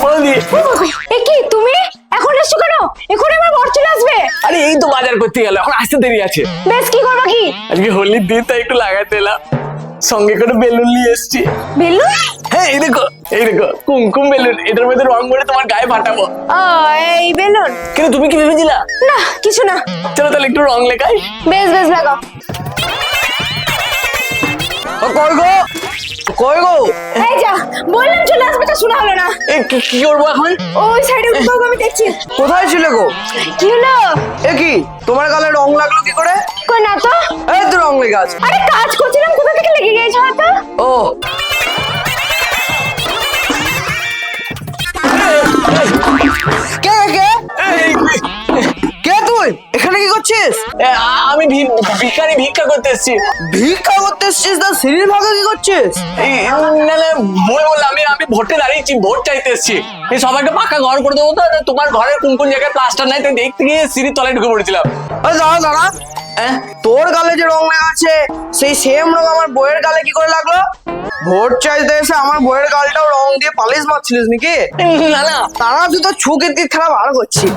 বৌদি এ কি তুমি এখন এসছো কেন? এখন আমার বর চলে আসবে। আরে এই তো বাজার করতে গেল, এখন আসতে দেরি আছে। বেশ, কি করবা কি? আজকে হোলির দিন তাই একটু লাগাতে এলাম, সঙ্গে করে বেলুন নিয়ে এসছি। বেলুন? হ্যাঁ এই দেখো কুমকুম বেলুন, এটার মধ্যে রং ভরে তোমার গায়ে ফাটাবো। ও, এই বেলুন? কিন্তু তুমি কি ভেবেছিলা? না, কিছু না। চলো তাহলে একটু রং লেখাই। বেশ বেশ, লাগাও। কই গো এই যা, বললাম চলে আসবে, তা শোনা হলো না। কি করবো এখন? ওই সাইডে উঠবো, আমি দেখছি। কোথায় ছিলে গো? কি হলো? এ কি তোমার গালে রং লাগলো কি করে? কই না তো। এই তো রং লেগে আছে। আরে কাজ করছিলাম, কোথা থেকে লেগে গিয়েছে হয়তো। ও কে কে কে তুই এখানে কি করছিস? আমি ভিক্ষা করতে এসেছি। ভিক্ষা করতে এসছিস? না সিঁড়ির ভাগে কি করছিস? না না, ভুল বললাম, আমি ভোটে দাঁড়িয়েছি, ভোট চাইতে এসেছি। এই সবাইকে পাকা ঘর করে দেবো তো, তোমার ঘরের কোন কোন জায়গায় প্লাস্টার নাই তাই দেখতে গিয়ে সিঁড়ির তলায় ঢুকে পড়েছিলাম। আরে দাঁড়া দাঁড়া, তোর গালে যে রং লাগা আছে সেই সেম রং আমার বইয়ের গালে কি করে লাগলো? ভোট চাইতে এসে আমার বইয়ের গালটাও রং দিয়ে পালিশ মারছিলিস নাকি? না না, তারা তুই তো ছুকে দিয়ে খেলা ভালো করছিস।